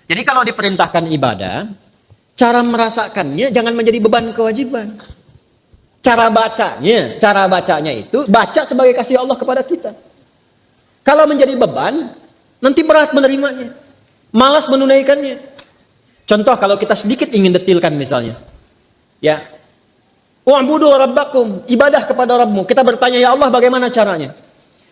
Jadi kalau diperintahkan ibadah, cara merasakannya jangan menjadi beban kewajiban. Cara bacanya itu baca sebagai kasih Allah kepada kita. Kalau menjadi beban, nanti berat menerimanya, malas menunaikannya. Contoh kalau kita sedikit ingin detilkan misalnya, ya, wa'budu rabbakum, ibadah kepada Rabbmu. Kita bertanya, ya Allah bagaimana caranya?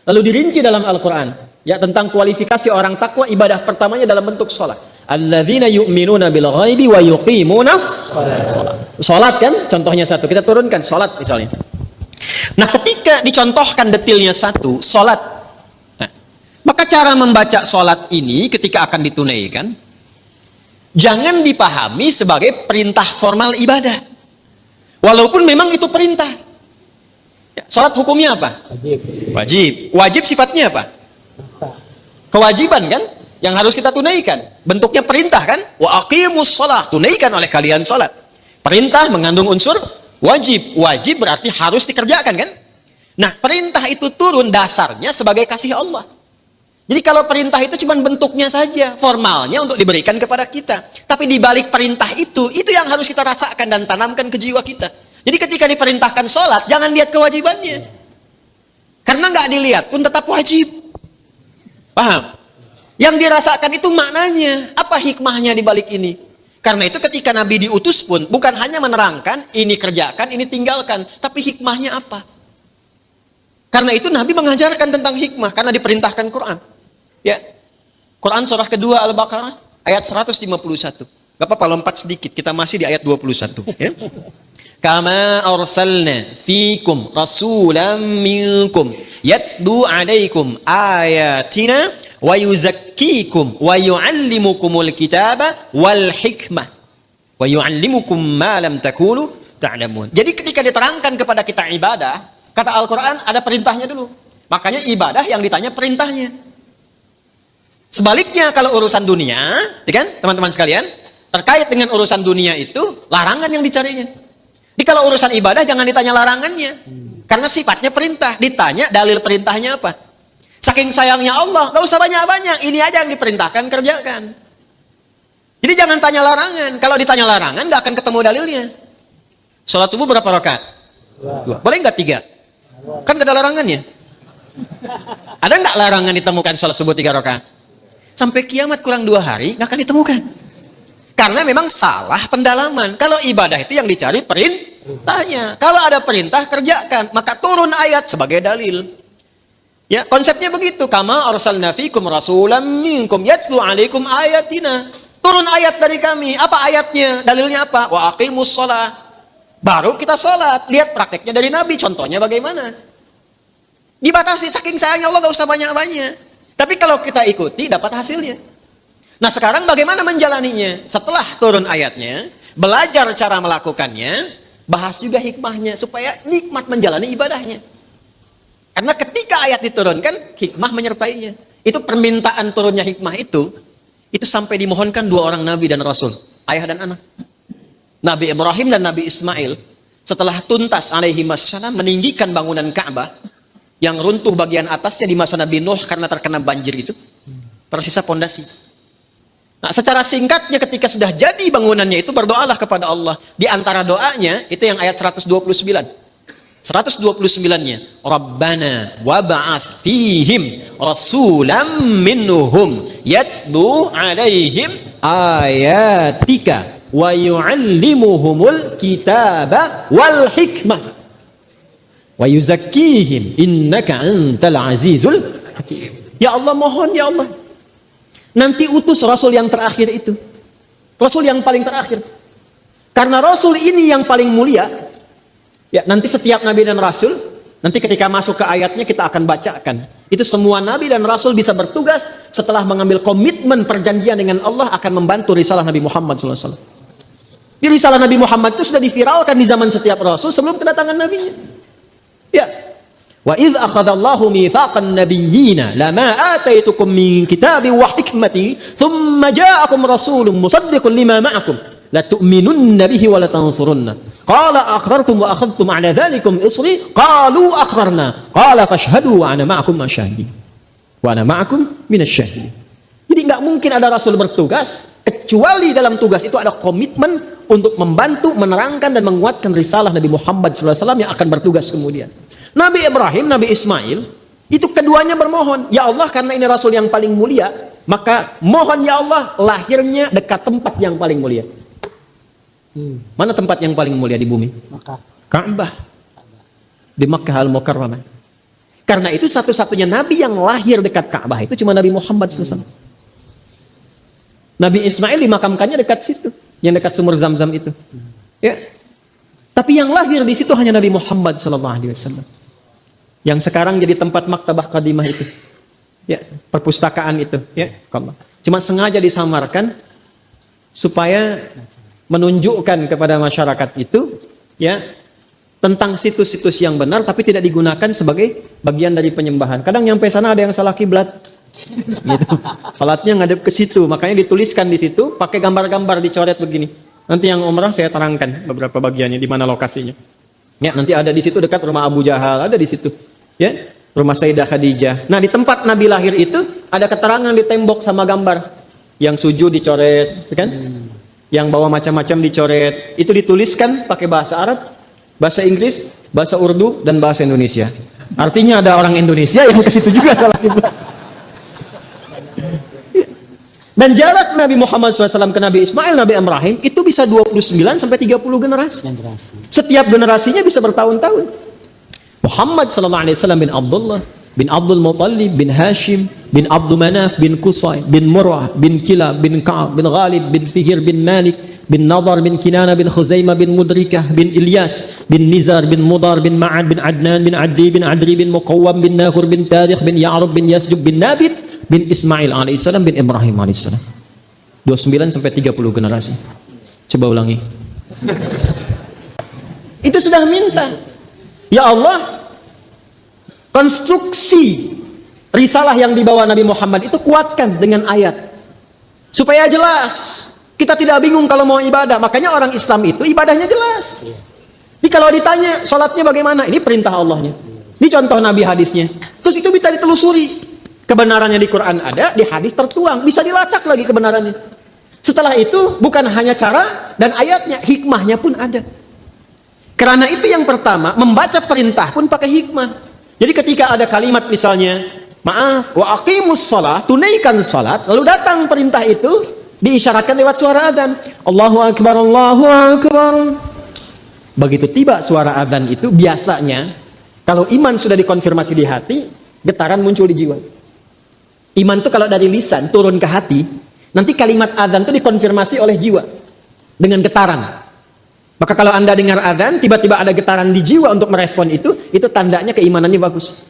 Lalu dirinci dalam Al-Quran, ya, tentang kualifikasi orang takwa. Ibadah pertamanya dalam bentuk sholat. Alladzina yu'minuna bil ghaibi wa yuqimunas sholat. Sholat kan, contohnya satu. Kita turunkan sholat misalnya. Nah, ketika dicontohkan detilnya satu, sholat. Nah, maka cara membaca sholat ini ketika akan ditunaikan, jangan dipahami sebagai perintah formal ibadah. Walaupun memang itu perintah. Ya, sholat hukumnya apa? Wajib. Wajib sifatnya apa? Kewajiban kan? Yang harus kita tunaikan. Bentuknya perintah kan? Wa aqimus shalah. Tunaikan oleh kalian sholat. Perintah mengandung unsur wajib. Wajib berarti harus dikerjakan kan? Nah, perintah itu turun dasarnya sebagai kasih Allah. Jadi kalau perintah itu cuma bentuknya saja, formalnya untuk diberikan kepada kita. Tapi di balik perintah itu yang harus kita rasakan dan tanamkan ke jiwa kita. Jadi ketika diperintahkan sholat, jangan lihat kewajibannya. Karena nggak dilihat pun tetap wajib. Paham? Yang dirasakan itu maknanya, apa hikmahnya di balik ini. Karena itu ketika Nabi diutus pun, bukan hanya menerangkan, ini kerjakan, ini tinggalkan. Tapi hikmahnya apa? Karena itu Nabi mengajarkan tentang hikmah, karena diperintahkan Quran. Ya, Quran surah kedua Al-Baqarah ayat 151. Gak apa-apa lompat sedikit, kita masih di ayat 21. Ya. Kama arsalna fikum rasulam minkum yatlu alaikum ayatina wa yuzakkikum wa yuallimukumul kitaba wal hikmah wa yuallimukum ma lam takunu ta'lamun. Jadi ketika diterangkan kepada kita ibadah, kata Al-Quran ada perintahnya dulu. Makanya ibadah yang ditanya perintahnya. Sebaliknya kalau urusan dunia, ya kan, teman-teman sekalian, terkait dengan urusan dunia itu larangan yang dicarinya. Jadi kalau urusan ibadah jangan ditanya larangannya, karena sifatnya perintah. Ditanya dalil perintahnya apa. Saking sayangnya Allah, gak usah banyak-banyak, ini aja yang diperintahkan kerjakan. Jadi jangan tanya larangan. Kalau ditanya larangan gak akan ketemu dalilnya. Sholat subuh berapa rakaat? 2. Boleh nggak 3? Kan gak ada larangannya. Ada nggak larangan ditemukan sholat subuh 3 rakaat? Sampai kiamat kurang 2 hari nggak akan ditemukan. Karena memang salah pendalaman. Kalau ibadah itu yang dicari perintahnya. Kalau ada perintah kerjakan, maka turun ayat sebagai dalil. Ya, konsepnya begitu. Kama arsalna fikum rasulam minkum yatlu alaikum ayatina. Turun ayat dari kami. Apa ayatnya? Dalilnya apa? Wa aqimus shalah. Baru kita sholat. Lihat prakteknya dari Nabi. Contohnya bagaimana? Dibatasi saking sayangnya Allah, gak usah banyak-banyak. Tapi kalau kita ikuti, dapat hasilnya. Nah sekarang bagaimana menjalaninya? Setelah turun ayatnya, belajar cara melakukannya, bahas juga hikmahnya, supaya nikmat menjalani ibadahnya. Karena ketika ayat diturunkan, hikmah menyertainya. Itu permintaan turunnya hikmah itu sampai dimohonkan 2 orang Nabi dan Rasul, ayah dan anak. Nabi Ibrahim dan Nabi Ismail setelah tuntas alaihi wassalam meninggikan bangunan Ka'bah yang runtuh bagian atasnya di masa Nabi Nuh karena terkena banjir itu, tersisa pondasi. Nah, secara singkatnya ketika sudah jadi bangunannya itu berdoalah kepada Allah. Di antara doanya itu yang ayat 129. 129-nya, Rabbana wab'ats fihim rasulam minhum yatlu alaihim ayatika wa yu'allimuhumul kitaba wal hikmah wa yuzakkihim innaka antal azizul hakim. Ya Allah, mohon ya Allah, nanti utus Rasul yang terakhir itu, Rasul yang paling terakhir. Karena Rasul ini yang paling mulia. Ya, nanti setiap Nabi dan Rasul, nanti ketika masuk ke ayatnya kita akan bacakan. Itu semua Nabi dan Rasul bisa bertugas setelah mengambil komitmen perjanjian dengan Allah akan membantu risalah Nabi Muhammad SAW. Di risalah Nabi Muhammad itu sudah diviralkan di zaman setiap Rasul sebelum kedatangan Nabinya. Ya. Wa idz akhadallahu mitsaqan nabiyyina lama ataitukum min kitabin wa hikmatin thumma ja'akum rasulun musaddiqun lima ma'akum la tu'minunna bihi wa la tansurunna qala aqrartum wa akhadhtum 'ala dhalikum isri qalu aqrarna qala fashhadu wa ana ma'akum asyahidin wa ana ma'akum minasyahidin. Jadi nggak mungkin ada Rasul bertugas, kecuali dalam tugas itu ada komitmen untuk membantu, menerangkan, dan menguatkan risalah Nabi Muhammad SAW yang akan bertugas kemudian. Nabi Ibrahim, Nabi Ismail, itu keduanya bermohon, ya Allah karena ini Rasul yang paling mulia, maka mohon ya Allah lahirnya dekat tempat yang paling mulia. Mana tempat yang paling mulia di bumi? Ka'bah. Di Makkah Al-Mukarramah. Karena itu satu-satunya Nabi yang lahir dekat Ka'bah itu cuma Nabi Muhammad SAW. Nabi Ismail dimakamkannya dekat situ, yang dekat sumur Zam-Zam itu. Ya. Tapi yang lahir di situ hanya Nabi Muhammad SAW. Yang sekarang jadi tempat maktabah qadimah itu. Ya, perpustakaan itu, ya. Cuma sengaja disamarkan supaya menunjukkan kepada masyarakat itu, ya, tentang situs-situs yang benar, tapi tidak digunakan sebagai bagian dari penyembahan. Kadang nyampe sana ada yang salah kiblat. Gitu. Salatnya ngadep ke situ, makanya dituliskan di situ pakai gambar-gambar dicoret begini. Nanti yang umrah saya terangkan beberapa bagiannya di mana lokasinya. Ya, nanti ada di situ dekat rumah Abu Jahal, ada di situ. Ya, rumah Sayyidah Khadijah. Nah, di tempat Nabi lahir itu ada keterangan di tembok sama gambar. Yang sujud dicoret, kan? Yang bawa macam-macam dicoret. Itu dituliskan pakai bahasa Arab, bahasa Inggris, bahasa Urdu, dan bahasa Indonesia. Artinya ada orang Indonesia yang ke situ juga salah kiblat. Dan jarak Nabi Muhammad SAW ke Nabi Ismail, Nabi Ibrahim itu bisa 29 sampai 30 generasi. Setiap generasinya bisa bertahun-tahun. Muhammad SAW bin Abdullah, bin Abdul Muttalib, bin Hashim, bin Abdul Manaf, bin Qusay, bin Murrah, bin Kilab, bin Ka'ab, bin Ghalib, bin Fihir, bin Malik, bin Nadar, bin Kinana, bin Khuzaimah, bin Mudrikah, bin Ilyas, bin Nizar, bin Mudar, bin Ma'ad, bin Adnan, bin Addi, bin Adri, bin Muqawwam, bin Nahur, bin Tarikh, bin Ya'rub, bin Yasjub, bin Nabit, bin Ismail alaihissalam, bin Ibrahim alaihissalam. 29 sampai 30 generasi. Coba ulangi. Itu sudah minta, ya Allah, konstruksi risalah yang dibawa Nabi Muhammad itu kuatkan dengan ayat supaya jelas. Kita tidak bingung kalau mau ibadah. Makanya orang Islam itu ibadahnya jelas. Jadi kalau ditanya sholatnya bagaimana, ini perintah Allahnya, ini contoh Nabi hadisnya, terus itu bisa ditelusuri. Kebenarannya di Quran ada, di hadis tertuang, bisa dilacak lagi kebenarannya. Setelah itu bukan hanya cara dan ayatnya, hikmahnya pun ada. Karena itu yang pertama, membaca perintah pun pakai hikmah. Jadi ketika ada kalimat misalnya, maaf, wa aqimus shalah, tunaikan salat, lalu datang perintah itu diisyaratkan lewat suara azan. Allahu akbar, Allahu akbar. Begitu tiba suara azan itu, biasanya kalau iman sudah dikonfirmasi di hati, getaran muncul di jiwa. Iman itu kalau dari lisan turun ke hati, nanti kalimat azan itu dikonfirmasi oleh jiwa dengan getaran. Maka kalau Anda dengar azan, tiba-tiba ada getaran di jiwa untuk merespon itu tandanya keimanannya bagus.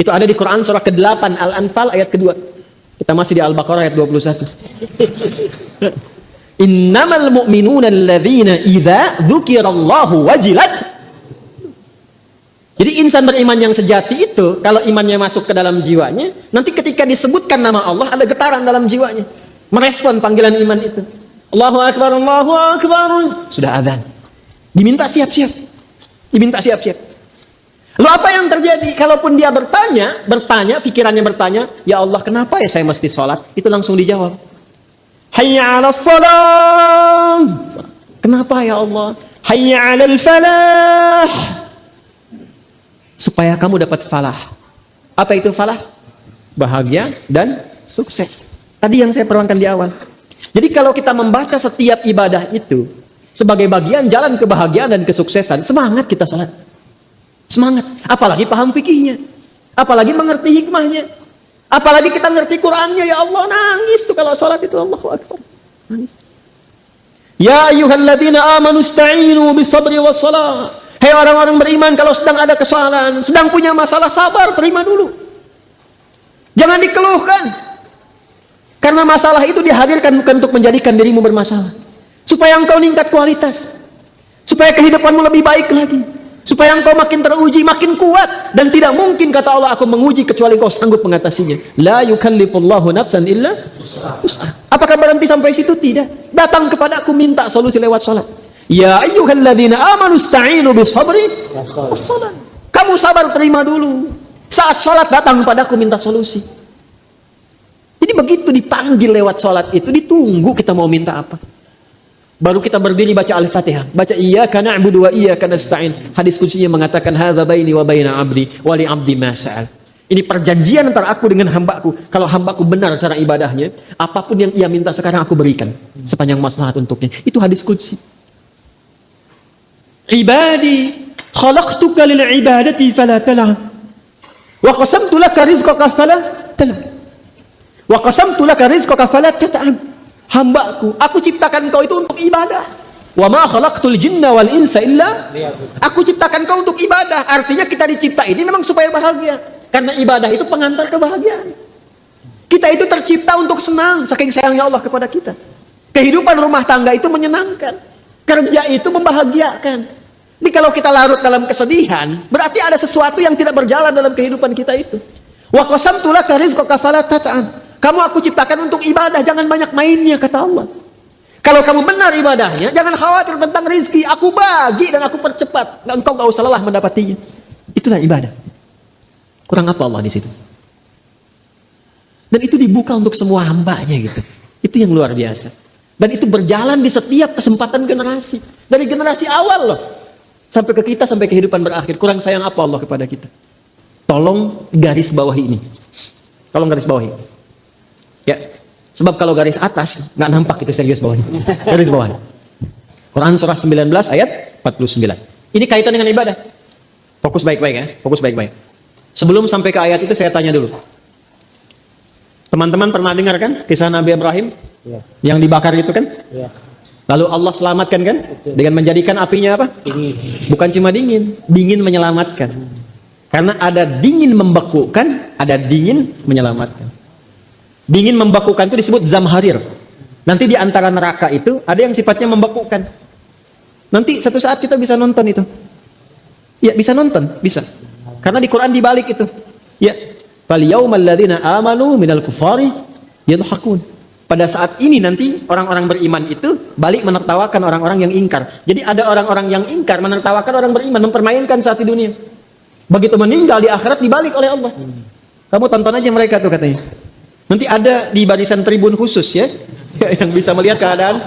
Itu ada di Quran surah ke-8 Al-Anfal ayat kedua. Kita masih di Al-Baqarah ayat 21. Innamal mu'minuna alladzina idza dzukirallahu wajilat. Jadi insan beriman yang sejati itu, kalau imannya masuk ke dalam jiwanya, nanti ketika disebutkan nama Allah, ada getaran dalam jiwanya. Merespon panggilan iman itu. Allahu akbar, Allahu akbar. Sudah azan. Diminta siap-siap. Diminta siap-siap. Lalu apa yang terjadi? Kalaupun dia bertanya, pikirannya bertanya, ya Allah kenapa ya saya mesti sholat? Itu langsung dijawab. Hayya 'alas shalah. Kenapa ya Allah? Hayya 'alal falah. Supaya kamu dapat falah. Apa itu falah? Bahagia dan sukses. Tadi yang saya perangkan di awal. Jadi kalau kita membaca setiap ibadah itu sebagai bagian jalan kebahagiaan dan kesuksesan, semangat kita sholat. Semangat. Apalagi paham fikihnya. Apalagi mengerti hikmahnya. Apalagi kita ngerti Qur'annya. Ya Allah, nangis tuh kalau sholat itu. Allahu Akbar. Nangis. Ya ayyuhalladzina amanu ista'inu bisabri wassalah. Hei orang-orang beriman, kalau sedang ada kesalahan, sedang punya masalah, sabar, terima dulu. Jangan dikeluhkan. Karena masalah itu dihadirkan bukan untuk menjadikan dirimu bermasalah. Supaya engkau meningkat kualitas. Supaya kehidupanmu lebih baik lagi. Supaya engkau makin teruji, makin kuat. Dan tidak mungkin kata Allah, aku menguji kecuali engkau sanggup mengatasinya. La yukallifullahu nafsan illa wus'aha. Apakah berhenti sampai situ? Tidak. Datang kepada aku, minta solusi lewat sholat. Ya ayyuhalladzina amanu ista'inu bisabri wassalah. Kamu sabar, terima dulu. Saat sholat datang padaku minta solusi. Jadi begitu dipanggil lewat sholat itu, ditunggu kita mau minta apa. Baru kita berdiri baca Al-Fatihah, baca iyyaka na'budu wa iyyaka nasta'in. Hadis kuncinya mengatakan hadza baini wa baina 'abdi wa li 'abdi ma sa'al. Ini perjanjian antara aku dengan hambaku. Kalau hambaku benar cara ibadahnya, apapun yang ia minta sekarang aku berikan sepanjang maslahat untuknya. Itu hadis qudsi. Ibadi khalaqtuka lil ibadati fala tal'ab. Wa qasamtu laka rizqaka fala tal'ab. Wa qasamtu laka rizqaka fala tat'ab. Hambaku, aku ciptakan kau itu untuk ibadah. Wa ma khalaqtul jinna wal insa illa. Aku ciptakan kau untuk ibadah. Artinya kita dicipta ini memang supaya bahagia. Karena ibadah itu pengantar kebahagiaan. Kita itu tercipta untuk senang, saking sayangnya Allah kepada kita. Kehidupan rumah tangga itu menyenangkan. Kerja itu membahagiakan. Jadi kalau kita larut dalam kesedihan, berarti ada sesuatu yang tidak berjalan dalam kehidupan kita itu. Wa qasamtu laka rizqaka fala tat'am. Kamu aku ciptakan untuk ibadah, jangan banyak mainnya, kata Allah. Kalau kamu benar ibadahnya, jangan khawatir tentang rizki. Aku bagi dan aku percepat. Engkau gak usah lelah mendapatinya. Itulah ibadah. Kurang apa Allah di situ? Dan itu dibuka untuk semua hambanya gitu. Itu yang luar biasa. Dan itu berjalan di setiap kesempatan generasi. Dari generasi awal loh. Sampai ke kita, sampai kehidupan berakhir. Kurang sayang apa Allah kepada kita? Tolong garis bawahi ini. Tolong garis bawahi. Ya, sebab kalau garis atas nggak nampak itu serius bawahnya. Garis bawah. Quran surah 19 ayat 49. Ini kaitan dengan ibadah. Fokus baik-baik ya, fokus baik-baik. Sebelum sampai ke ayat itu saya tanya dulu. Teman-teman pernah dengar kan kisah Nabi Ibrahim? Ya. Yang dibakar itu kan? Ya. Lalu Allah selamatkan kan? Betul. Dengan menjadikan apinya apa? Dingin. Bukan cuma dingin, dingin menyelamatkan. Karena ada dingin membekukan, ada dingin menyelamatkan. Dingin membekukan itu disebut zamharir. Nanti di antara neraka itu ada yang sifatnya membekukan. Nanti satu saat kita bisa nonton itu. Ya, bisa nonton, bisa. Karena di Quran dibalik itu. Ya, fal yaumal ladzina amanu minal kufari yadhakun. Pada saat ini nanti orang-orang beriman itu balik menertawakan orang-orang yang ingkar. Jadi ada orang-orang yang ingkar menertawakan orang beriman, mempermainkan saat di dunia. Begitu meninggal di akhirat dibalik oleh Allah. Kamu tonton aja mereka tuh katanya. Nanti ada di barisan tribun khusus ya, yang bisa melihat keadaan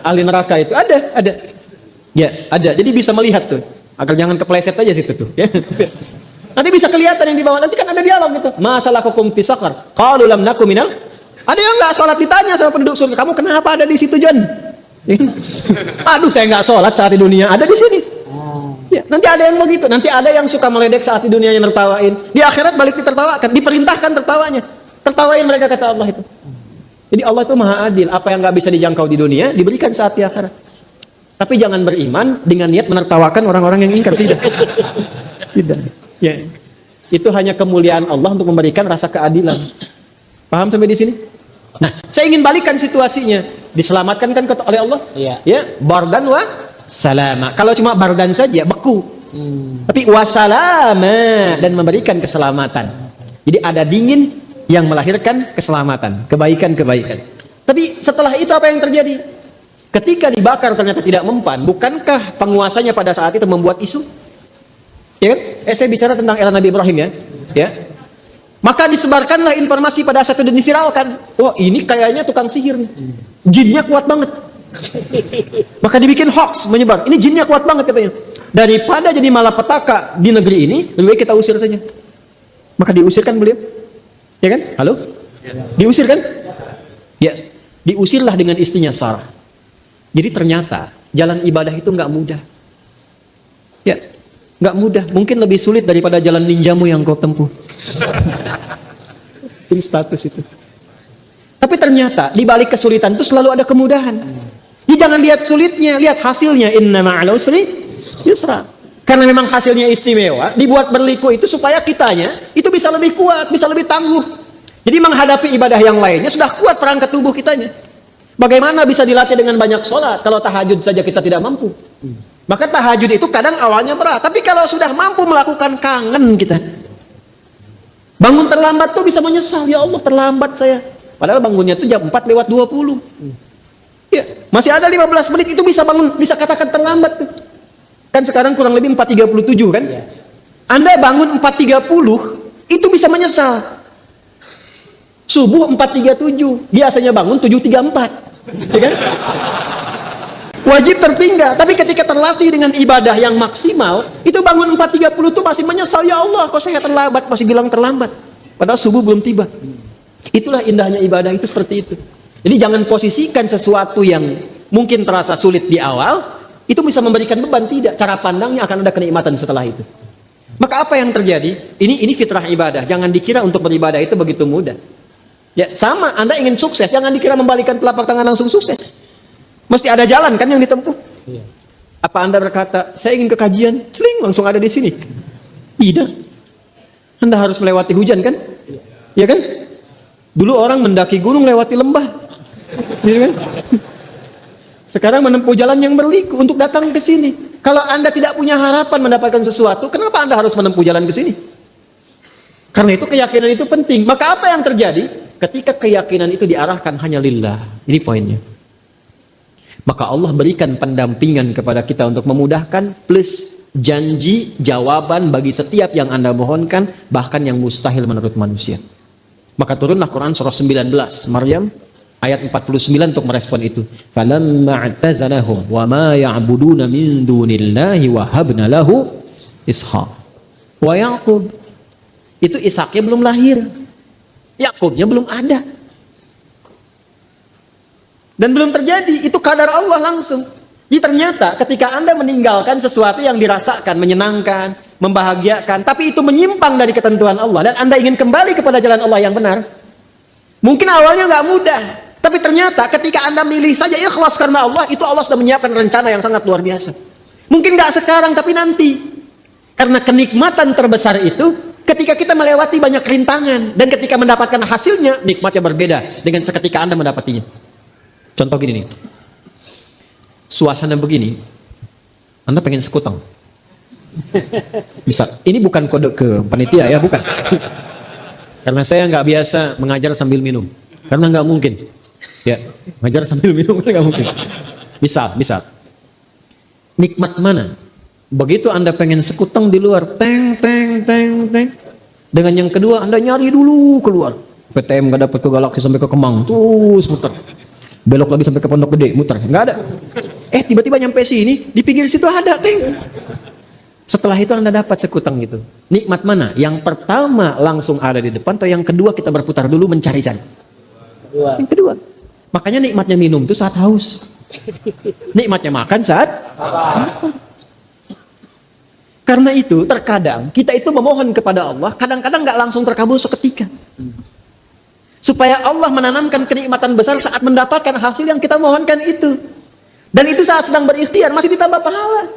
ahli neraka itu. Ada. Ya, ada. Jadi bisa melihat tuh. Agar jangan kepleset aja situ tuh. Ya. Nanti bisa kelihatan yang di bawah. Nanti kan ada dialog gitu. Masalakukum fi saqar? Qalu lam nakum minal. Ada yang nggak sholat, ditanya sama penduduk surga, kamu kenapa ada di situ John? Aduh, saya nggak sholat saat di dunia. Ada di sini. Ya, nanti ada yang begitu. Nanti ada yang suka meledek saat di dunia yang tertawain. Di akhirat balik ditertawakan. Diperintahkan tertawanya. Tertawain mereka, kata Allah itu. Jadi Allah itu maha adil. Apa yang nggak bisa dijangkau di dunia diberikan saat di akhirat. Tapi jangan beriman dengan niat menertawakan orang-orang yang ingkar. Tidak. Tidak. Ya. Itu hanya kemuliaan Allah untuk memberikan rasa keadilan. Paham sampai di sini? Nah, saya ingin balikan situasinya. Diselamatkan kan oleh Allah? Iya. Ya, bardan wa salama. Kalau cuma bardan saja beku. Tapi wasalama, dan memberikan keselamatan. Jadi ada dingin yang melahirkan keselamatan, kebaikan-kebaikan. Tapi setelah itu apa yang terjadi? Ketika dibakar ternyata tidak mempan, bukankah penguasanya pada saat itu membuat isu? Ya kan? Saya bicara tentang era Nabi Ibrahim ya. Ya. Maka disebarkanlah informasi pada saat itu dan diviralkan. Wah, ini kayaknya tukang sihir nih. Jinnya kuat banget. Maka dibikin hoax menyebar. Ini jinnya kuat banget katanya. Daripada jadi malapetaka di negeri ini, lebih baik kita usir saja. Maka diusirkan beliau. Ya kan? Halo? Diusir kan? Ya, diusirlah dengan istrinya Sarah. Jadi ternyata jalan ibadah itu nggak mudah. Ya, nggak mudah. Mungkin lebih sulit daripada jalan ninjamu yang kau tempuh. Ini status itu. Tapi ternyata di balik kesulitan itu selalu ada kemudahan. Jadi jangan lihat sulitnya, lihat hasilnya. Inna ma'al usri yusra. Karena memang hasilnya istimewa, dibuat berliku itu supaya kitanya itu bisa lebih kuat, bisa lebih tangguh. Jadi menghadapi ibadah yang lainnya sudah kuat perangkat tubuh kitanya. Bagaimana bisa dilatih dengan banyak sholat kalau tahajud saja kita tidak mampu? Maka tahajud itu kadang awalnya berat, tapi kalau sudah mampu melakukan, kangen kita. Bangun terlambat tuh bisa menyesal, ya Allah terlambat saya. Padahal bangunnya tuh jam 4:20. Ya, masih ada 15 menit itu bisa bangun, bisa katakan terlambat tuh. Kan sekarang kurang lebih 4:37 kan? Ya. Anda bangun 4:30 itu bisa menyesal. Subuh 4.37, biasanya bangun 7.34. Ya kan? Wajib tertinggal, tapi ketika terlatih dengan ibadah yang maksimal, itu bangun 4.30 itu masih menyesal, ya Allah, kok saya terlambat, masih bilang terlambat. Padahal subuh belum tiba. Itulah indahnya ibadah itu seperti itu. Jadi jangan posisikan sesuatu yang mungkin terasa sulit di awal, itu bisa memberikan beban, tidak. Cara pandangnya akan ada kenikmatan setelah itu. Maka apa yang terjadi? Ini fitrah ibadah. Jangan dikira untuk beribadah itu begitu mudah. Ya, sama, Anda ingin sukses, jangan dikira membalikan telapak tangan langsung sukses. Mesti ada jalan kan yang ditempuh. Iya. Apa Anda berkata, saya ingin ke kajian, seling langsung ada di sini? Tidak. Anda harus melewati hujan kan? Iya kan? Dulu orang mendaki gunung lewati lembah. Gitu kan? Sekarang menempuh jalan yang berliku untuk datang ke sini. Kalau Anda tidak punya harapan mendapatkan sesuatu, kenapa Anda harus menempuh jalan ke sini? Karena itu keyakinan itu penting. Maka apa yang terjadi? Ketika keyakinan itu diarahkan hanya lillah. Ini poinnya. Maka Allah berikan pendampingan kepada kita untuk memudahkan, plus janji jawaban bagi setiap yang Anda mohonkan, bahkan yang mustahil menurut manusia. Maka turunlah Quran surah 19 Maryam ayat 49 untuk merespon itu. Falamma i'tazalahum wa ma ya'buduna min dunillahi wa habna lahu Ishaq wa Yaqub. Itu Ishaknya belum lahir, Yakubnya belum ada. Dan belum terjadi, itu kadar Allah langsung. Jadi ternyata ketika Anda meninggalkan sesuatu yang dirasakan, menyenangkan, membahagiakan, tapi itu menyimpang dari ketentuan Allah, dan Anda ingin kembali kepada jalan Allah yang benar, mungkin awalnya nggak mudah, tapi ternyata ketika Anda milih saja ikhlas karena Allah, itu Allah sudah menyiapkan rencana yang sangat luar biasa. Mungkin nggak sekarang, tapi nanti. Karena kenikmatan terbesar itu ketika kita melewati banyak rintangan, dan ketika mendapatkan hasilnya, nikmatnya berbeda dengan seketika Anda mendapatinya. Contoh gini nih, suasana begini, Anda pengen sekutang, bisa. Ini bukan kode ke panitia ya, bukan. Karena saya nggak biasa mengajar sambil minum, karena nggak mungkin. Ya, mengajar sambil minum nggak mungkin. Misal, nikmat mana? Begitu Anda pengen sekutang di luar, teng. Dengan yang kedua, Anda nyari dulu keluar. PTM nggak dapat ke Galaksi sampai ke Kemang, terus muter. Belok lagi sampai ke Pondok Gede, muter, nggak ada. Tiba-tiba nyampe sini, di pinggir situ ada, teng. Setelah itu Anda dapat sekutang gitu. Nikmat mana? Yang pertama langsung ada di depan, atau yang kedua kita berputar dulu mencari-cari? Yang kedua. Makanya nikmatnya minum itu saat haus. Nikmatnya makan saat lapar. Karena itu terkadang kita itu memohon kepada Allah, kadang-kadang nggak langsung terkabul seketika. Supaya Allah menanamkan kenikmatan besar saat mendapatkan hasil yang kita mohonkan itu. Dan itu saat sedang berikhtiar, masih ditambah pahala.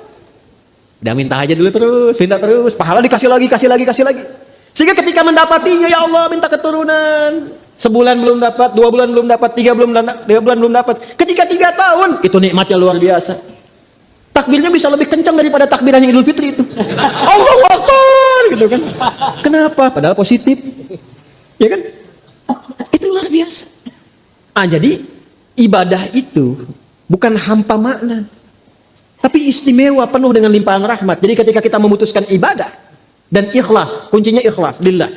Udah minta aja dulu terus, minta terus, pahala dikasih lagi, kasih lagi. Sehingga ketika mendapatinya, ya Allah minta keturunan. Sebulan belum dapat, 2 bulan belum dapat, 3 bulan belum dapat. Ketika 3 tahun, itu nikmatnya luar biasa. Takbirnya bisa lebih kencang daripada takbiran yang Idul Fitri itu. Allahu Akbar gitu kan. Kenapa? Padahal positif. Ya kan? Itu luar biasa. Jadi ibadah itu bukan hampa makna, tapi istimewa, penuh dengan limpahan rahmat. Jadi ketika kita memutuskan ibadah dan ikhlas, kuncinya ikhlas lillah,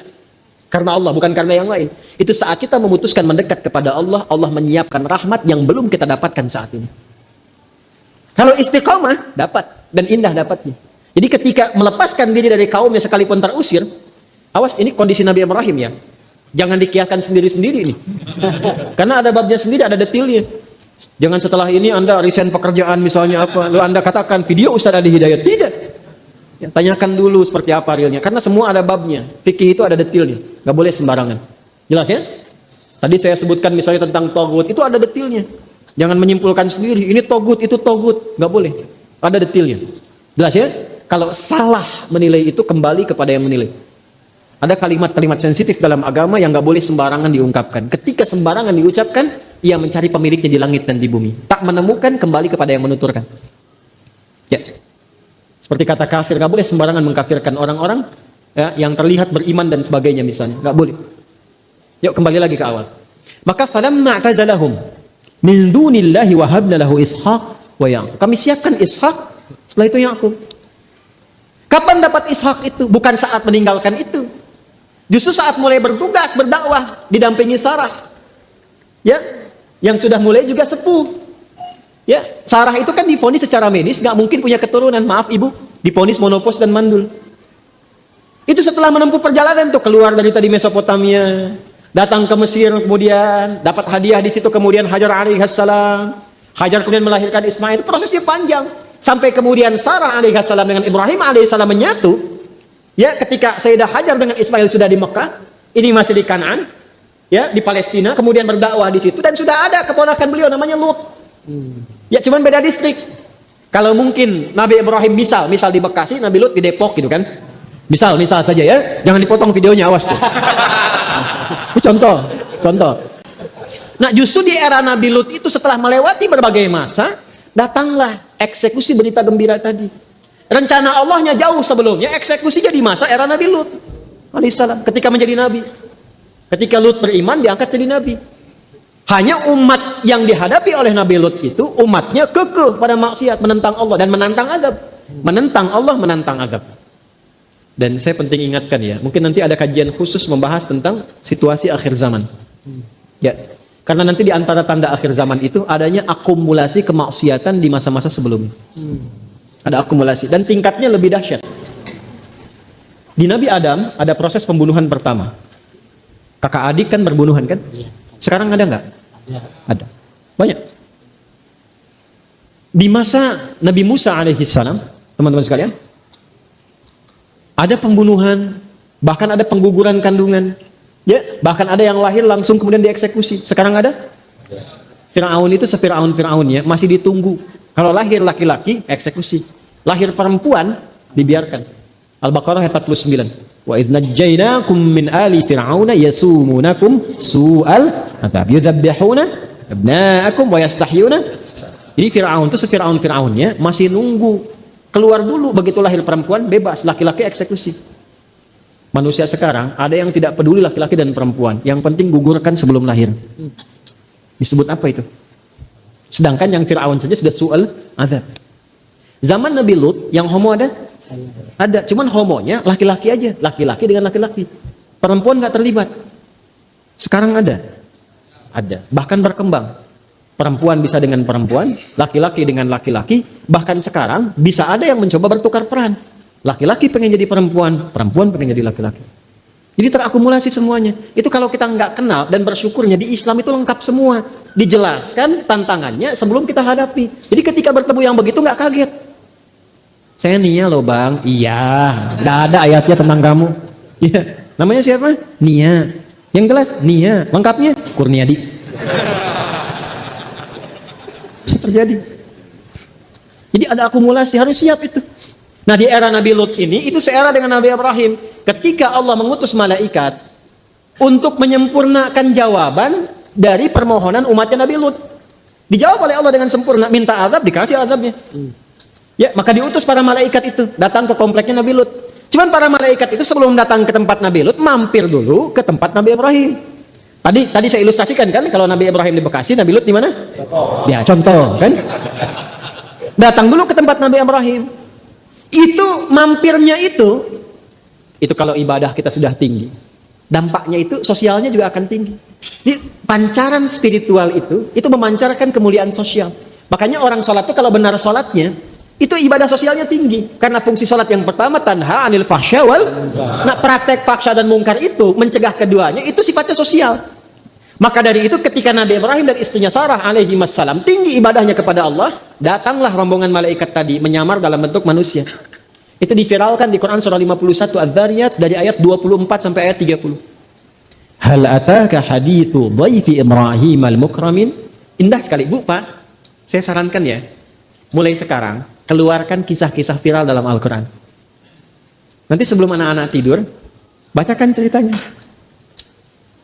karena Allah, bukan karena yang lain. Itu saat kita memutuskan mendekat kepada Allah, Allah menyiapkan rahmat yang belum kita dapatkan saat ini. Kalau istiqamah, dapat, dan indah dapatnya. Jadi ketika melepaskan diri dari kaumnya sekalipun terusir, awas, ini kondisi Nabi Ibrahim ya. Jangan dikiaskan sendiri-sendiri ini. Karena ada babnya sendiri, ada detailnya. Jangan setelah ini Anda resign pekerjaan misalnya apa, lalu Anda katakan video Ustaz Adi Hidayat. Tidak. Ya, tanyakan dulu seperti apa realnya. Karena semua ada babnya. Fikih itu ada detailnya. Nggak boleh sembarangan. Jelas ya? Tadi saya sebutkan misalnya tentang togut, itu ada detailnya. Jangan menyimpulkan sendiri, ini togut, itu togut. Nggak boleh. Ada detailnya. Jelas ya? Kalau salah menilai itu, kembali kepada yang menilai. Ada kalimat-kalimat sensitif dalam agama yang nggak boleh sembarangan diungkapkan. Ketika sembarangan diucapkan, ia mencari pemiliknya di langit dan di bumi. Tak menemukan, kembali kepada yang menuturkan. Ya, seperti kata kafir, nggak boleh sembarangan mengkafirkan orang-orang ya, yang terlihat beriman dan sebagainya misalnya. Nggak boleh. Yuk kembali lagi ke awal. Maka falamma i'tazalahum min dunillahi wa habna lahu Ishaq wa Yaqub. Kami siapkan Ishaq, setelah itu Yaqub. Kapan dapat Ishaq itu? Bukan saat meninggalkan itu. Justru saat mulai bertugas berdakwah didampingi Sarah, ya, yang sudah mulai juga sepuh. Ya, Sarah itu kan divonis secara medis nggak mungkin punya keturunan. Maaf ibu, divonis monopos dan mandul. Itu setelah menempuh perjalanan tuh keluar dari tadi Mesopotamia, datang ke Mesir, kemudian dapat hadiah di situ, kemudian Hajar alaihissalam. Hajar kemudian melahirkan Ismail. Prosesnya panjang sampai kemudian Sarah alaihissalam dengan Ibrahim alaihissalam menyatu. Ya, ketika Sayyidah Hajar dengan Ismail sudah di Mekah, ini masih di Kanaan, ya, di Palestina, kemudian berdakwah di situ dan sudah ada keponakan beliau namanya Lut. Ya, cuman beda distrik. Kalau mungkin Nabi Ibrahim misal di Bekasi, Nabi Lut di Depok gitu kan. Misal saja ya, jangan dipotong videonya, awas tuh. Itu contoh. Nah, justru di era Nabi Lut itu setelah melewati berbagai masa, datanglah eksekusi berita gembira tadi. Rencana Allahnya jauh sebelumnya, eksekusinya di masa era Nabi Lut alaihissalam ketika menjadi nabi. Ketika Lut beriman diangkat jadi nabi. Hanya umat yang dihadapi oleh Nabi Lut itu umatnya kekeh pada maksiat, menentang Allah dan menantang azab. Menentang Allah, menantang azab. Dan saya penting ingatkan ya, mungkin nanti ada kajian khusus membahas tentang situasi akhir zaman. Ya, karena nanti di antara tanda akhir zaman itu adanya akumulasi kemaksiatan di masa-masa sebelumnya. Ada akumulasi dan tingkatnya lebih dahsyat. Di Nabi Adam ada proses pembunuhan pertama. Kakak adik kan berbunuhan kan? Sekarang ada nggak? Ada. Banyak. Di masa Nabi Musa alaihissalam, teman-teman sekalian, ada pembunuhan, bahkan ada pengguguran kandungan, ya, bahkan ada yang lahir langsung kemudian dieksekusi. Sekarang ada? Fir'aun itu Fir'aun-Fir'aunnya masih ditunggu. Kalau lahir laki-laki, eksekusi. Lahir perempuan, dibiarkan. Al-Baqarah ayat 49. Wa idz najjaynakum min ali fir'auna yasumunakum su'al adzab yudzabbihuna abna'akum wa yastahyuna. Jadi Fir'aun itu Fir'aun-Fir'aunnya masih nunggu. Keluar dulu, begitu lahir perempuan bebas, laki-laki eksekusi. Manusia sekarang ada yang tidak peduli laki-laki dan perempuan, yang penting gugurkan sebelum lahir. Disebut apa itu? Sedangkan yang Fir'aun saja sudah su'al azab. Zaman Nabi Lut yang homo ada? Ada, cuman homonya laki-laki aja, laki-laki dengan laki-laki. Perempuan nggak terlibat. Sekarang ada, bahkan berkembang. Perempuan bisa dengan perempuan, laki-laki dengan laki-laki, bahkan sekarang bisa ada yang mencoba bertukar peran. Laki-laki pengen jadi perempuan, perempuan pengen jadi laki-laki. Jadi terakumulasi semuanya. Itu kalau kita nggak kenal dan bersyukurnya di Islam itu lengkap semua. Dijelaskan tantangannya sebelum kita hadapi. Jadi ketika bertemu yang begitu nggak kaget. Saya Nia loh bang. Iya, nggak ada ayatnya tentang kamu. Iya, namanya siapa? Nia. Yang jelas Nia. Lengkapnya Kurniadi. Bisa terjadi. Jadi ada akumulasi, harus siap itu. Nah, di era Nabi Lut ini itu seera dengan Nabi Ibrahim. Ketika Allah mengutus malaikat untuk menyempurnakan jawaban dari permohonan umatnya Nabi Lut. Dijawab oleh Allah dengan sempurna, minta azab dikasih azabnya. Ya, maka diutus para malaikat itu datang ke kompleknya Nabi Lut. Cuman para malaikat itu sebelum datang ke tempat Nabi Lut mampir dulu ke tempat Nabi Ibrahim. Tadi saya ilustrasikan kan, kalau Nabi Ibrahim di Bekasi, Nabi Lut di mana? Ya, contoh kan. Datang dulu ke tempat Nabi Ibrahim. Itu mampirnya itu kalau ibadah kita sudah tinggi, dampaknya itu sosialnya juga akan tinggi. Di pancaran spiritual itu memancarkan kemuliaan sosial. Makanya orang sholat itu kalau benar sholatnya, itu ibadah sosialnya tinggi. Karena fungsi sholat yang pertama tanha anil fahsya wal. Nah, praktek fahsya dan mungkar itu mencegah keduanya, itu sifatnya sosial. Maka dari itu ketika Nabi Ibrahim dan istrinya Sarah alaihi wassalam tinggi ibadahnya kepada Allah, datanglah rombongan malaikat tadi menyamar dalam bentuk manusia. Itu diviralkan di Quran surah 51 Adz-Dzariyat dari ayat 24 sampai ayat 30. Hal ataka hadithu dhaifi Ibrahim al-mukramin. Indah sekali, Bu, Pak. Saya sarankan ya, mulai sekarang keluarkan kisah-kisah viral dalam Al-Quran. Nanti sebelum anak-anak tidur, bacakan ceritanya.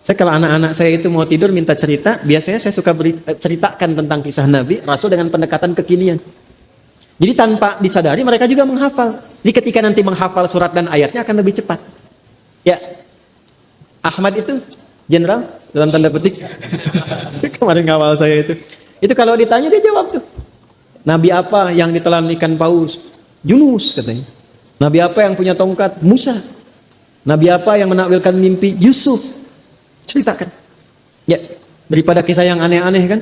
Saya kalau anak-anak saya itu mau tidur minta cerita, biasanya saya suka ceritakan tentang kisah Nabi, Rasul dengan pendekatan kekinian. Jadi tanpa disadari mereka juga menghafal. Jadi ketika nanti menghafal surat dan ayatnya akan lebih cepat. Ya, Ahmad itu jenderal dalam tanda petik. Kemarin ngawal saya itu. Itu kalau ditanya dia jawab tuh. Nabi apa yang ditelan ikan paus? Yunus katanya. Nabi apa yang punya tongkat? Musa. Nabi apa yang menakwilkan mimpi? Yusuf. Ceritakan. Ya, daripada kisah yang aneh-aneh kan?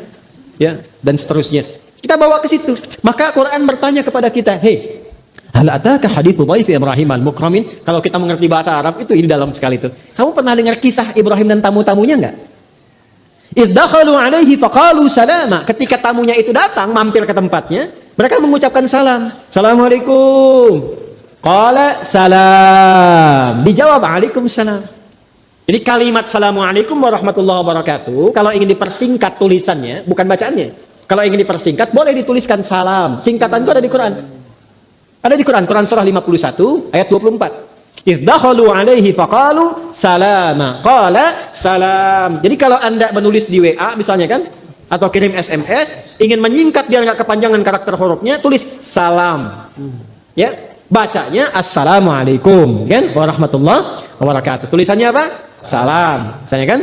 Ya, dan seterusnya. Kita bawa ke situ. Maka Quran bertanya kepada kita, "Hei, hal ataka haditsu dhaifi Ibrahim al-mukramin?" Kalau kita mengerti bahasa Arab itu ini dalam sekali itu. Kamu pernah dengar kisah Ibrahim dan tamu-tamunya enggak? Idh dakhalu alaihi faqalu salama. Ketika tamunya itu datang mampir ke tempatnya, mereka mengucapkan salam. Assalamualaikum. Qala salam. Dijawab Waalaikumsalam. Jadi kalimat Assalamualaikum warahmatullahi wabarakatuh, kalau ingin dipersingkat tulisannya, bukan bacaannya. Kalau ingin dipersingkat, boleh dituliskan salam. Singkatan itu ada di Quran. Ada di Quran, Quran surah 51 ayat 24. Idh dakhalu alaihi faqalu salama. Qala salam. Jadi kalau Anda menulis di WA misalnya kan, atau kirim SMS, ingin menyingkat biar nggak kepanjangan karakter hurufnya, tulis salam. Ya, bacanya assalamualaikum kan warahmatullahi wabarakatuh. Tulisannya apa? Salam. Misalnya kan?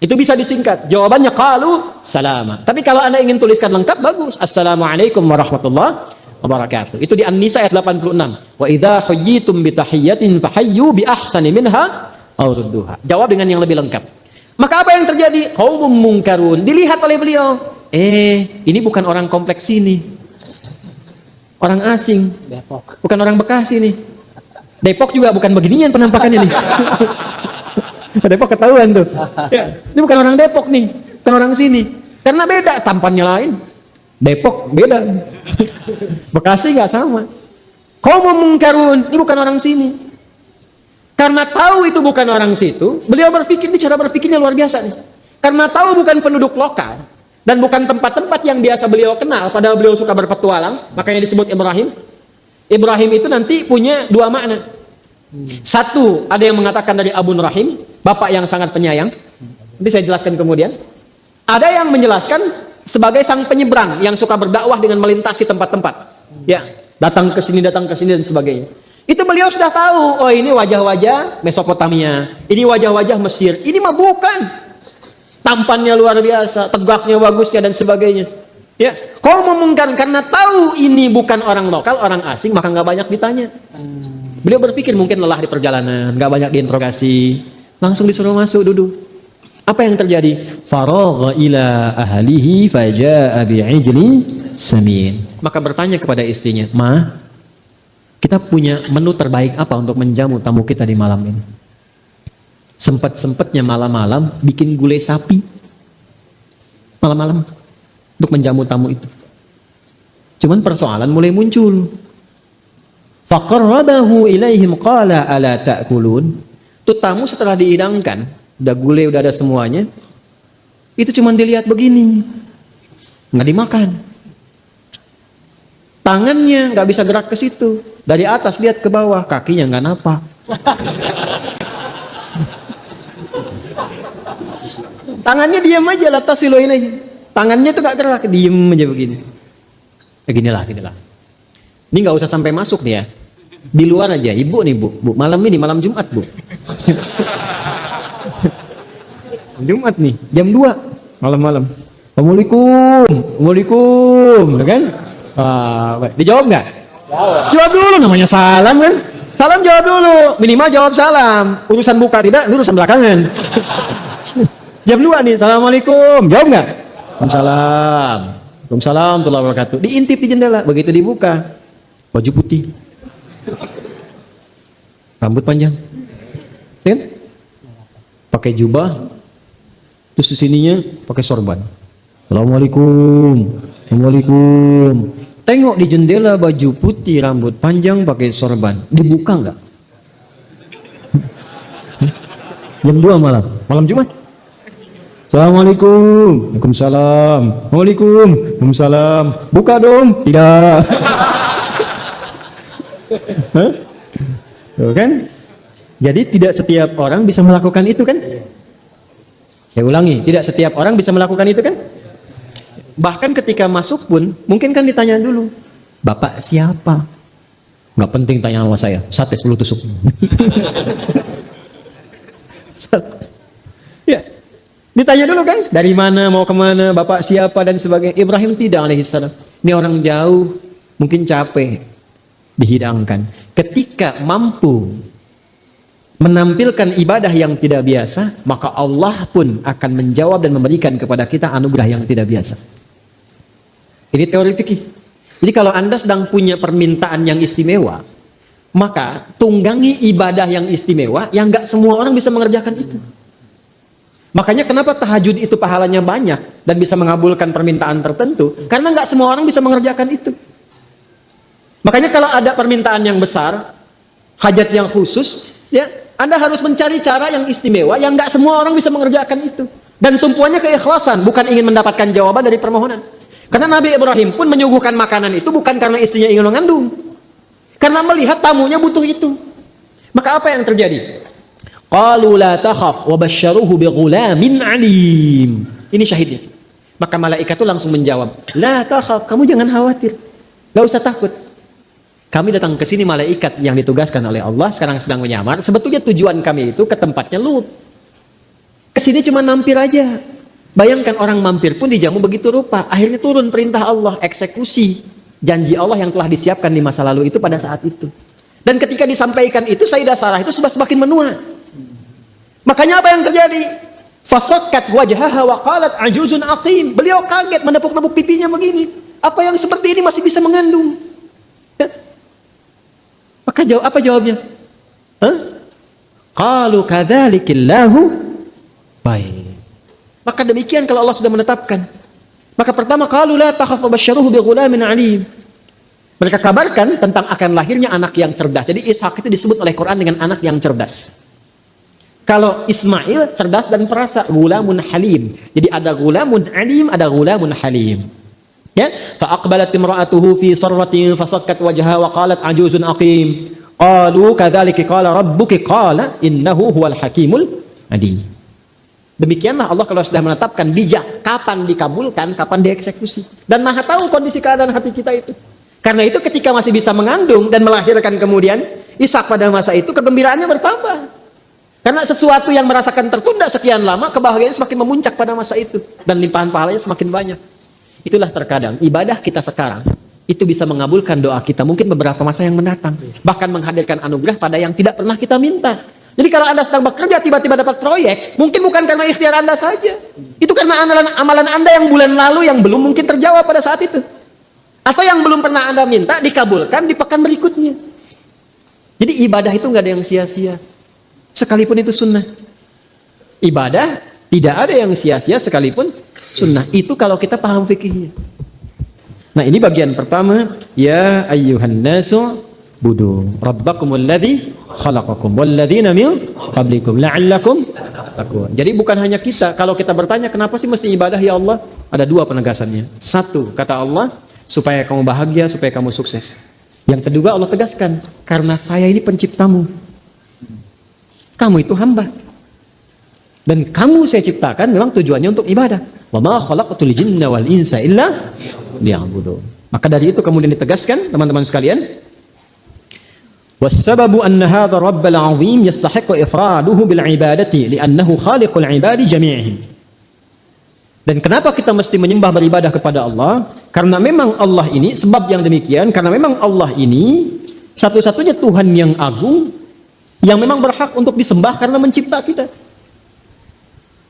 Itu bisa disingkat. Jawabannya qalu salama. Tapi kalau Anda ingin tuliskan lengkap, bagus. Assalamualaikum warahmatullahi wabarakatuh. Itu di An-Nisa ayat 86. Wa idza huyyitum bi tahiyyatin fahayyu bi ahsani minha aw rudduha. Jawab dengan yang lebih lengkap. Maka apa yang terjadi? Qaumum munkarun. Dilihat oleh beliau. Ini bukan orang kompleks sini. Orang asing. Depok. Bukan orang Bekasi nih. Depok juga bukan beginian penampakannya nih. Depok ketahuan tuh. Ya, ini bukan orang Depok nih, bukan orang sini. Karena beda, tampannya lain. Depok beda. Bekasi nggak sama. Qaumum munkarun, ini bukan orang sini. Karena tahu itu bukan orang situ, beliau berpikir, ini cara berpikirnya luar biasa nih. Karena tahu bukan penduduk lokal dan bukan tempat-tempat yang biasa beliau kenal, padahal beliau suka berpetualang, makanya disebut Ibrahim. Ibrahim itu nanti punya dua makna. Satu, ada yang mengatakan dari Abun Rahim, bapak yang sangat penyayang. Nanti saya jelaskan kemudian. Ada yang menjelaskan sebagai sang penyeberang yang suka berdakwah dengan melintasi tempat-tempat. Ya, datang ke sini dan sebagainya. Itu beliau sudah tahu, oh ini wajah-wajah Mesopotamia, ini wajah-wajah Mesir. Ini mah bukan. Tampannya luar biasa, tegaknya bagusnya dan sebagainya. Ya, kau memungkar karena tahu ini bukan orang lokal, orang asing, maka nggak banyak ditanya. Beliau berpikir mungkin lelah di perjalanan, nggak banyak diinterogasi, langsung disuruh masuk duduk. Apa yang terjadi? Faragha ila ahlihi faja'a bi'ijlin samin. Maka bertanya kepada istrinya, "Ma, kita punya menu terbaik apa untuk menjamu tamu kita di malam ini?" Sempat-sempatnya malam-malam bikin gulai sapi. Malam-malam untuk menjamu tamu itu. Cuman persoalan mulai muncul. Faqarrabahu ilaihim qala ala ta'kulun. Tuh tamu setelah dihidangkan, udah gulai, udah ada semuanya. Itu cuma dilihat begini. Nggak dimakan. Tangannya nggak bisa gerak ke situ. Dari atas lihat ke bawah, kakinya nggak napak. Tangannya diam aja, latas siloin aja. Tangannya tuh nggak gerak, diem aja begini. Ya ginilah. Ini nggak usah sampai masuk nih ya. Di luar aja, ibu nih bu, malam ini malam Jumat bu. Jumat nih, jam 2 malam-malam. Assalamualaikum, kan? Dijawab nggak? Jawab dulu, namanya salam kan? Salam jawab dulu, minimal jawab salam. Urusan buka tidak, urusan belakangan. Jam 2 nih, assalamualaikum, jawab nggak? Waalaikumsalam. Waalaikumsalam warahmatullahi wabarakatuh. Diintip di jendela, begitu dibuka, baju putih, rambut panjang, kan? Pakai jubah, terus di sininya pakai sorban. Assalamualaikum, assalamualaikum. Tengok di jendela baju putih, rambut panjang, pakai sorban. Dibuka nggak? Jam 2 malam Jumat. Assalamualaikum, waalaikumsalam, waalaikumsalam. Buka dong, tidak. Tuh kan? Jadi tidak setiap orang bisa melakukan itu kan? Saya ulangi, tidak setiap orang bisa melakukan itu kan? Bahkan ketika masuk pun, mungkin kan ditanya dulu, Bapak siapa? Nggak penting tanya sama saya, sate 10 tusuk. Ya, ditanya dulu kan, dari mana, mau kemana, Bapak siapa dan sebagainya. Ibrahim tidak alaihissalam. Ini orang jauh, mungkin capek, dihidangkan. Ketika mampu menampilkan ibadah yang tidak biasa, maka Allah pun akan menjawab dan memberikan kepada kita anugerah yang tidak biasa. Ini teori fikih. Jadi kalau Anda sedang punya permintaan yang istimewa, maka tunggangi ibadah yang istimewa yang nggak semua orang bisa mengerjakan itu. Makanya kenapa tahajud itu pahalanya banyak dan bisa mengabulkan permintaan tertentu? Karena nggak semua orang bisa mengerjakan itu. Makanya kalau ada permintaan yang besar, hajat yang khusus, ya Anda harus mencari cara yang istimewa yang nggak semua orang bisa mengerjakan itu. Dan tumpuannya keikhlasan, bukan ingin mendapatkan jawaban dari permohonan. Karena Nabi Ibrahim pun menyuguhkan makanan itu bukan karena istrinya ingin mengandung, karena melihat tamunya butuh itu. Maka apa yang terjadi? Qalu la takhaf wa basyaruhu bighulamin alim. Ini syahidnya. Maka malaikat itu langsung menjawab, la takhaf, kamu jangan khawatir, gak usah takut. Kami datang ke sini malaikat yang ditugaskan oleh Allah sekarang sedang menyamar. Sebetulnya tujuan kami itu ke tempatnya Lut. Kesini cuma mampir aja. Bayangkan orang mampir pun dijamu begitu rupa. Akhirnya turun perintah Allah, eksekusi janji Allah yang telah disiapkan di masa lalu itu pada saat itu. Dan ketika disampaikan itu, Sayyidah Sarah itu sudah semakin menua. Makanya apa yang terjadi? Fasakkat wajhaha wa qalat ajuzun aqim. Beliau kaget menepuk-nepuk pipinya begini. Apa yang seperti ini masih bisa mengandung? Ya. Maka apa jawabnya? Qalu kadzalikillahu. Baik. Maka demikian kalau Allah sudah menetapkan. Maka pertama, qalu la takhaf wa basyaruhu bighulamin alim. Mereka kabarkan tentang akan lahirnya anak yang cerdas. Jadi Ishak itu disebut oleh Quran dengan anak yang cerdas. Kalau Ismail cerdas dan perasa, gulamun halim. Jadi ada gulamun alim, ada gulamun halim. Ya, fa aqbalat imra'atuhu fi sarratin fasakkat wajhaha wa qalat ajuzun aqim. Qalu kadzalika qala rabbuki qala innahu huwal hakimul alim. Demikianlah Allah kalau sudah menetapkan bijak kapan dikabulkan, kapan dieksekusi, dan Maha tahu kondisi keadaan hati kita itu. Karena itu ketika masih bisa mengandung dan melahirkan kemudian Ishak pada masa itu, kegembiraannya bertambah. Karena sesuatu yang merasakan tertunda sekian lama, kebahagiaan semakin memuncak pada masa itu dan limpahan pahalanya semakin banyak. Itulah terkadang ibadah kita sekarang itu bisa mengabulkan doa kita mungkin beberapa masa yang mendatang, bahkan menghadirkan anugerah pada yang tidak pernah kita minta. Jadi kalau Anda sedang bekerja tiba-tiba dapat proyek, mungkin bukan karena ikhtiar Anda saja. Itu karena amalan Anda yang bulan lalu yang belum mungkin terjawab pada saat itu. Atau yang belum pernah Anda minta dikabulkan di pekan berikutnya. Jadi ibadah itu nggak ada yang sia-sia. Sekalipun itu sunnah. Ibadah tidak ada yang sia-sia sekalipun sunnah. Itu kalau kita paham fikihnya. Nah, ini bagian pertama, ya ayyuhan nasu budu rabbakumul ladzi khalaqakum walladzina min qablikum la'allakum tattaqun. Jadi bukan hanya kita, kalau kita bertanya kenapa sih mesti ibadah ya Allah? Ada dua penegasannya. Satu, kata Allah, supaya kamu bahagia, supaya kamu sukses. Yang kedua Allah tegaskan, karena saya ini penciptamu. Kamu itu hamba. Dan kamu saya ciptakan memang tujuannya untuk ibadah. Wa ma khalaqtul jinna wal insa illa liya'budun. Maka dari itu kemudian ditegaskan teman-teman sekalian, wassababu anna hadha rabbal azim yastahiqu ifraduhu bil ibadati li'annahu khaliqul ibadi jami'ihim. Dan kenapa kita mesti menyembah beribadah kepada Allah? Karena memang Allah ini, sebab yang demikian, karena memang Allah ini satu-satunya Tuhan yang agung, yang memang berhak untuk disembah karena mencipta kita.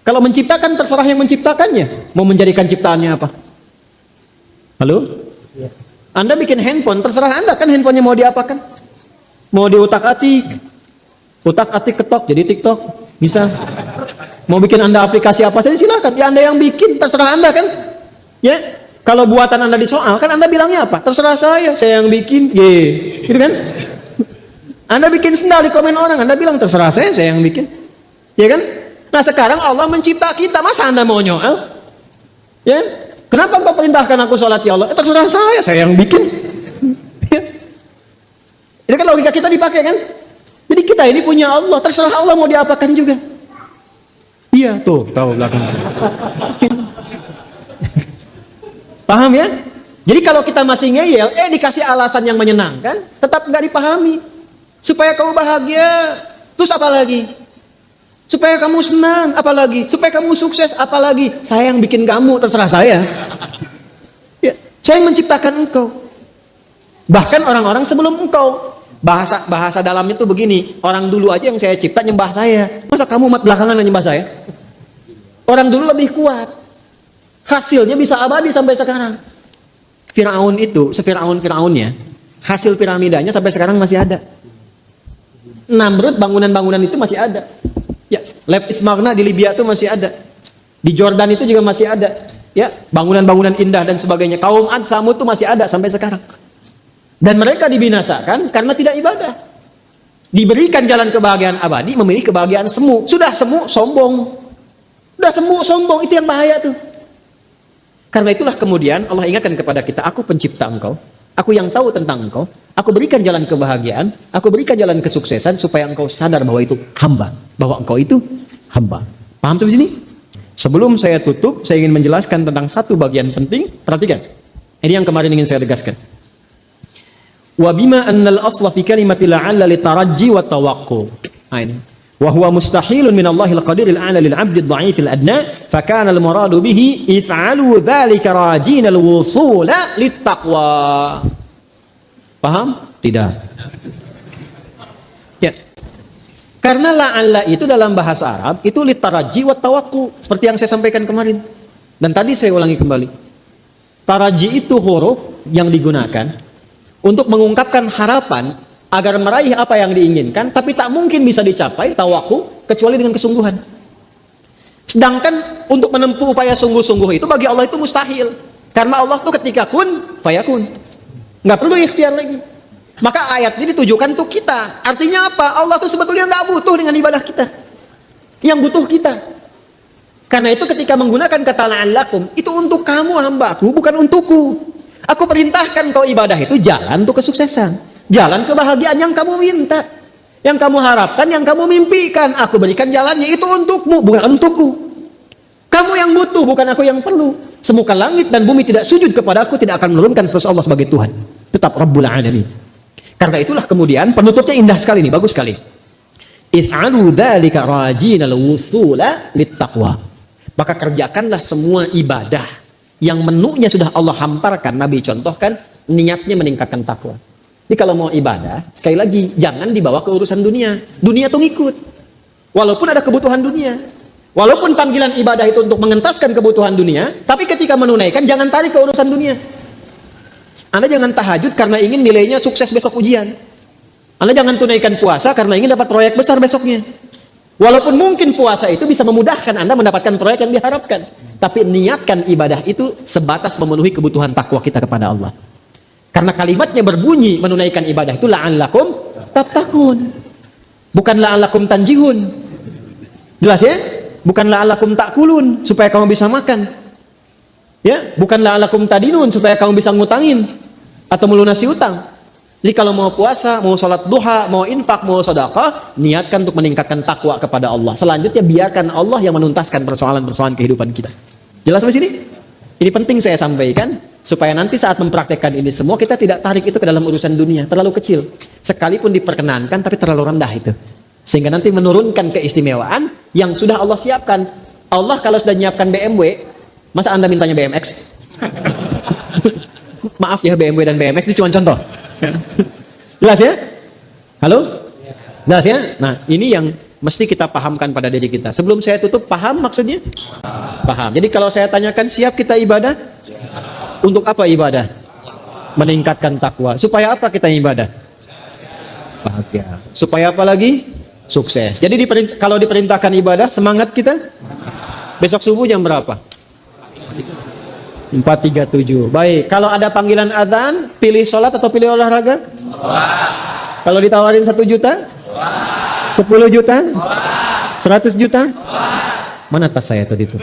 Kalau menciptakan terserah yang menciptakannya, mau menjadikan ciptaannya apa? Halo? Anda bikin handphone, terserah Anda kan handphonenya mau diapakan? Mau diutak-atik, utak-atik ketok jadi TikTok, bisa. Mau bikin Anda aplikasi apa saja silakan. Ya Anda yang bikin, terserah Anda kan. Ya, kalau buatan Anda disoal kan Anda bilangnya apa? Terserah saya yang bikin. Gitu kan? Anda bikin sendal di komen orang, Anda bilang terserah saya yang bikin. Ya kan? Nah sekarang Allah mencipta kita, masa Anda mau nyoal? Ya? Kenapa engkau perintahkan aku sholat ya Allah? Terserah saya yang bikin. Ini kan logika kita dipakai kan? Jadi kita ini punya Allah, terserah Allah mau diapakan juga. Iya, tuh, tahu belakang. Paham ya? Jadi kalau kita masih ngeyel, dikasih alasan yang menyenangkan, tetap nggak dipahami. Supaya kamu bahagia, terus apa lagi? Supaya kamu senang, apa lagi? Supaya kamu sukses, apa lagi? Saya yang bikin kamu, terserah saya. Ya, saya yang menciptakan engkau. Bahkan orang-orang sebelum engkau. Bahasa dalamnya tuh begini, orang dulu aja yang saya cipta nyembah saya. Masa kamu umat belakangan yang nyembah saya? Orang dulu lebih kuat. Hasilnya bisa abadi sampai sekarang. Firaun itu, Firaunnya, hasil piramidanya sampai sekarang masih ada. Namrud bangunan-bangunan itu masih ada. Ya, Lab Ismarna di Libya itu masih ada. Di Jordan itu juga masih ada. Ya, bangunan-bangunan indah dan sebagainya. Kaum Ad, Samud itu masih ada sampai sekarang. Dan mereka dibinasakan karena tidak ibadah. Diberikan jalan kebahagiaan abadi, memilih kebahagiaan semu. Sudah semu, sombong. Sudah semu, sombong. Itu yang bahaya tuh. Karena itulah kemudian Allah ingatkan kepada kita, aku pencipta engkau, aku yang tahu tentang engkau, aku berikan jalan kebahagiaan, aku berikan jalan kesuksesan supaya engkau sadar bahwa itu hamba, bahwa engkau itu hamba. Paham sampai sini? Sebelum saya tutup, saya ingin menjelaskan tentang satu bagian penting. Perhatikan. Ini yang kemarin ingin saya tegaskan. Wa bima annal asla fi kalimati la'alla litaraji wa tawaqqu. Nah ini. Wa huwa mustahilun min Allahil qadiril a'la lil 'abdi ad-dha'ifil adna, fa kana al-muradu bihi if'alu dzalika rajina al-wusula lit-taqwa. Paham? Tidak. Ya. Karena la'alla itu dalam bahasa Arab itu litaraji wa tawaqqu, seperti yang saya sampaikan kemarin. Dan tadi saya ulangi kembali. Taraji itu huruf yang digunakan untuk mengungkapkan harapan agar meraih apa yang diinginkan, tapi tak mungkin bisa dicapai tawakkul kecuali dengan kesungguhan. Sedangkan untuk menempuh upaya sungguh-sungguh itu bagi Allah itu mustahil. Karena Allah itu ketika kun, fayakun. Nggak perlu ikhtiar lagi. Maka ayat ini ditujukan untuk kita. Artinya apa? Allah itu sebetulnya nggak butuh dengan ibadah kita. Yang butuh kita. Karena itu ketika menggunakan kata la'allakum, itu untuk kamu hambaku, bukan untukku. Aku perintahkan kau ibadah itu jalan untuk kesuksesan. Jalan kebahagiaan yang kamu minta, yang kamu harapkan, yang kamu mimpikan. Aku berikan jalannya, itu untukmu, bukan untukku. Kamu yang butuh, bukan aku yang perlu. Semuka langit dan bumi tidak sujud kepada aku, tidak akan menurunkan status Allah sebagai Tuhan. Tetap Rabbul Alamin. Karena itulah kemudian penutupnya indah sekali nih, bagus sekali. If'alu dzalika rajinal wusula littaqwa. Maka kerjakanlah semua ibadah yang menunya sudah Allah hamparkan, Nabi contohkan, niatnya meningkatkan takwa. Jadi kalau mau ibadah, sekali lagi, jangan dibawa ke urusan dunia. Dunia tuh ngikut. Walaupun ada kebutuhan dunia. Walaupun panggilan ibadah itu untuk mengentaskan kebutuhan dunia, tapi ketika menunaikan, jangan tarik ke urusan dunia. Anda jangan tahajud karena ingin nilainya sukses besok ujian. Anda jangan tunaikan puasa karena ingin dapat proyek besar besoknya. Walaupun mungkin puasa itu bisa memudahkan Anda mendapatkan proyek yang diharapkan. Tapi niatkan ibadah itu sebatas memenuhi kebutuhan takwa kita kepada Allah. Karena kalimatnya berbunyi menunaikan ibadah itu la'allakum tattaqun. Bukan la'allakum tanjihun. Jelas ya? Bukan la'allakum ta'kulun supaya kamu bisa makan. Ya, bukan la'allakum tadinun supaya kamu bisa ngutangin atau melunasi utang. Jadi kalau mau puasa, mau salat duha, mau infak, mau sedekah, niatkan untuk meningkatkan takwa kepada Allah. Selanjutnya biarkan Allah yang menuntaskan persoalan-persoalan kehidupan kita. Jelas sampai sini? Ini penting saya sampaikan supaya nanti saat mempraktekkan ini semua kita tidak tarik itu ke dalam urusan dunia, terlalu kecil. Sekalipun diperkenankan tapi terlalu rendah itu. Sehingga nanti menurunkan keistimewaan yang sudah Allah siapkan. Allah kalau sudah menyiapkan BMW, masa Anda mintanya BMX? Maaf ya, BMW dan BMX itu cuma contoh. Jelas ya? Halo? Jelas ya? Nah, ini yang mesti kita pahamkan pada diri kita. Sebelum saya tutup, paham maksudnya? Paham. Jadi kalau saya tanyakan, siap kita ibadah? Untuk apa ibadah? Meningkatkan takwa. Supaya apa kita ibadah? Bahagia. Supaya apa lagi? Sukses. Jadi kalau diperintahkan ibadah, semangat kita? Besok subuh jam berapa? 4.37. Baik. Kalau ada panggilan azan, pilih sholat atau pilih olahraga? Sholat. Kalau ditawarin 1 juta? Sholat. 10 juta? Sholat. 100 juta? Sholat. Mana tas saya tadi itu?